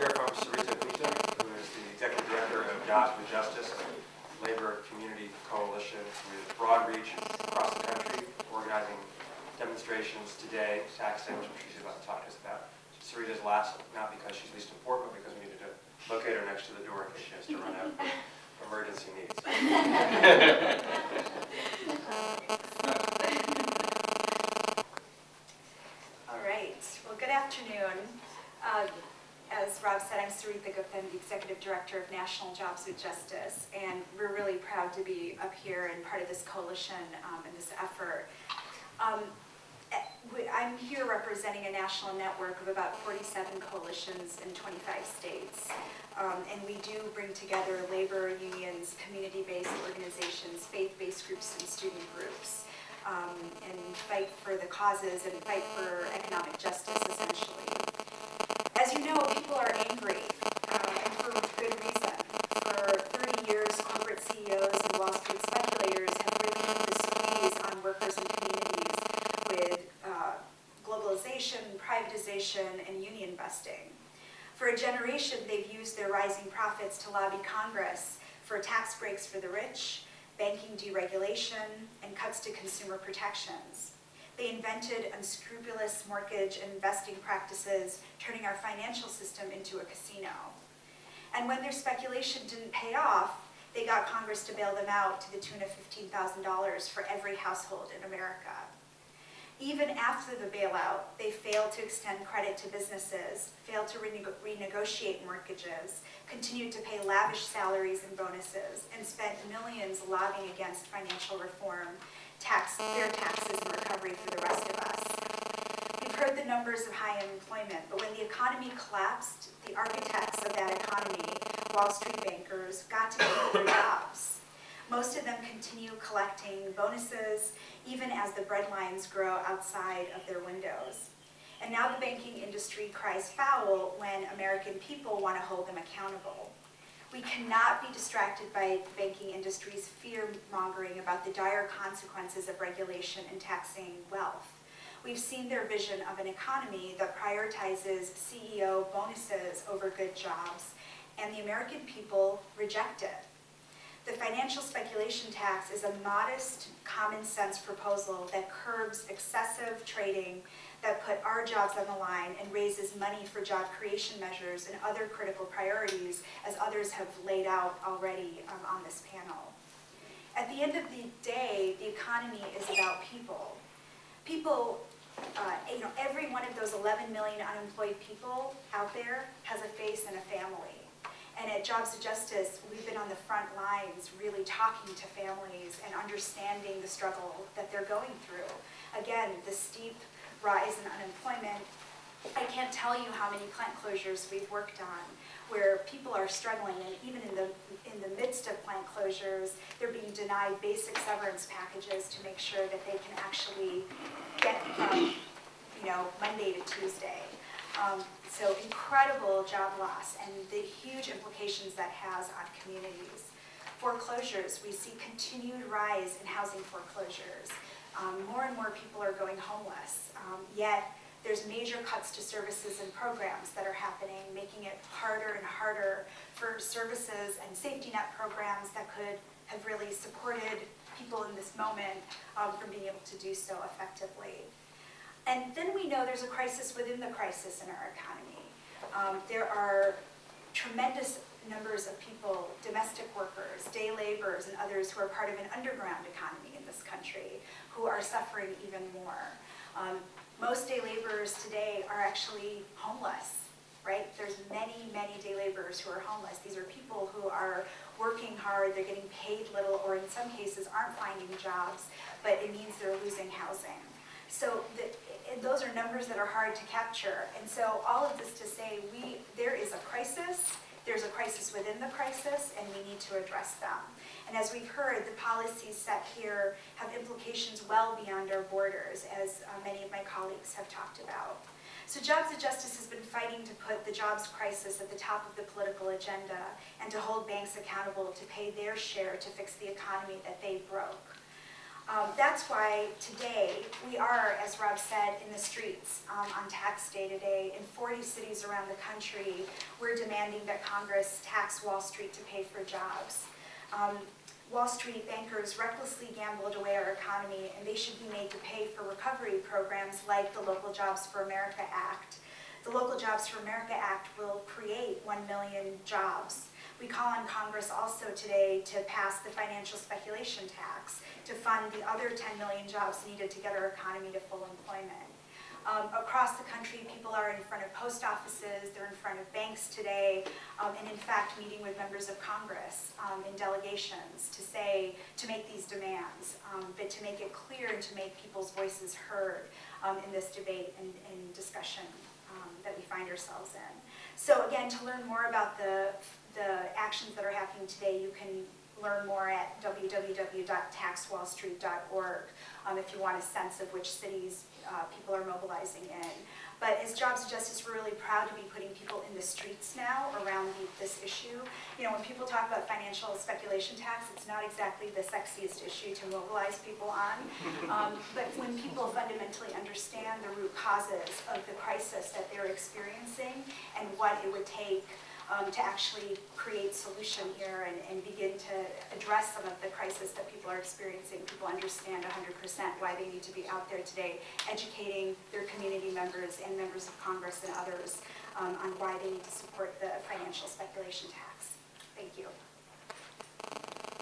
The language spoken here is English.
hear from Sarita Gupta, who is the Executive Director of Jobs with Justice, a labor community coalition with broad reach across the country, organizing demonstrations today, tax day, which she's about to talk to us about. Sarita's last, not because she's least important, but because we needed to locate her next to the door in case she has to run out for emergency needs. All right. Well, good afternoon. As Rob said, I'm Sarita Gupta. I'm the Executive Director of National Jobs with Justice, and we're really proud to be up here and part of this coalition and this effort. I'm here representing a national network of about 47 coalitions in 25 states. And we do bring together labor unions, community-based organizations, faith-based groups, and student groups, and fight for the causes and fight for economic justice, essentially. As you know, people are angry, and for good reason. For 30 years, corporate CEOs and Wall Street speculators have really put the squeeze on workers and communities with globalization, privatization, and union busting. For a generation, they've used their rising profits to lobby Congress for tax breaks for the rich, banking deregulation, and cuts to consumer protections. They invented unscrupulous mortgage and investing practices, turning our financial system into a casino. And when their speculation didn't pay off, they got Congress to bail them out to the tune of $15,000 for every household in America. Even after the bailout, they failed to extend credit to businesses, failed to renegotiate mortgages, continued to pay lavish salaries and bonuses, and spent millions lobbying against financial reform, fair taxes, and recovery for the rest of us. We've heard the numbers of high unemployment, but when the economy collapsed, the architects of that economy, Wall Street bankers, got to keep their jobs. Most of them continue collecting bonuses, even as the breadlines grow outside of their windows. And now the banking industry cries foul when American people want to hold them accountable. We cannot be distracted by the banking industry's fear-mongering about the dire consequences of regulation and taxing wealth. We've seen their vision of an economy that prioritizes CEO bonuses over good jobs, and the American people reject it. The financial speculation tax is a modest, common-sense proposal that curbs excessive trading, that put our jobs on the line and raises money for job creation measures and other critical priorities, as others have laid out already on this panel. At the end of the day, the economy is about people. People, every one of those 11 million unemployed people out there has a face and a family. And at Jobs of Justice, we've been on the front lines really talking to families and understanding the struggle that they're going through. Again, the steep rise in unemployment. I can't tell you how many plant closures we've worked on where people are struggling, and even in the midst of plant closures, they're being denied basic severance packages to make sure that they can actually get from Monday to Tuesday. So incredible job loss and the huge implications that has on communities. Foreclosures, we see continued rise in housing foreclosures. More and more people are going homeless, yet there's major cuts to services and programs that are happening, making it harder and harder for services and safety net programs that could have really supported people in this moment from being able to do so effectively. And then we know there's a crisis within the crisis in our economy. There are tremendous numbers of people, domestic workers, day laborers, and others who are part of an underground economy in this country who are suffering even more. Most day laborers today are actually homeless, right? There's many, many day laborers who are homeless. These are people who are working hard, they're getting paid little, or in some cases aren't finding jobs, but it means they're losing housing. So those are numbers that are hard to capture. And so all of this to say, there is a crisis, there's a crisis within the crisis, and we need to address them. And as we've heard, the policies set here have implications well beyond our borders, as many of my colleagues have talked about. So Jobs of Justice has been fighting to put the jobs crisis at the top of the political agenda and to hold banks accountable to pay their share to fix the economy that they broke. That's why today we are, as Rob said, in the streets on tax day today. In 40 cities around the country, we're demanding that Congress tax Wall Street to pay for jobs. Wall Street bankers recklessly gambled away our economy, and they should be made to pay for recovery programs like the Local Jobs for America Act. The Local Jobs for America Act will create 1 million jobs. We call on Congress also today to pass the financial speculation tax to fund the other 10 million jobs needed to get our economy to full employment. Across the country, people are in front of post offices, they're in front of banks today, and in fact meeting with members of Congress in delegations to make these demands, but to make it clear and to make people's voices heard in this debate and discussion that we find ourselves in. So again, to learn more about the actions that are happening today, you can learn more at www.taxwallstreet.org if you want a sense of which cities people are mobilizing in. But as Jobs and Justice, we're really proud to be putting people in the streets now around this issue. You know, when people talk about financial speculation tax, it's not exactly the sexiest issue to mobilize people on. But when people fundamentally understand the root causes of the crisis that they're experiencing and what it would take to actually create solution here and begin to address some of the crisis that people are experiencing. People understand 100% why they need to be out there today, educating their community members and members of Congress and others on why they need to support the financial speculation tax. Thank you.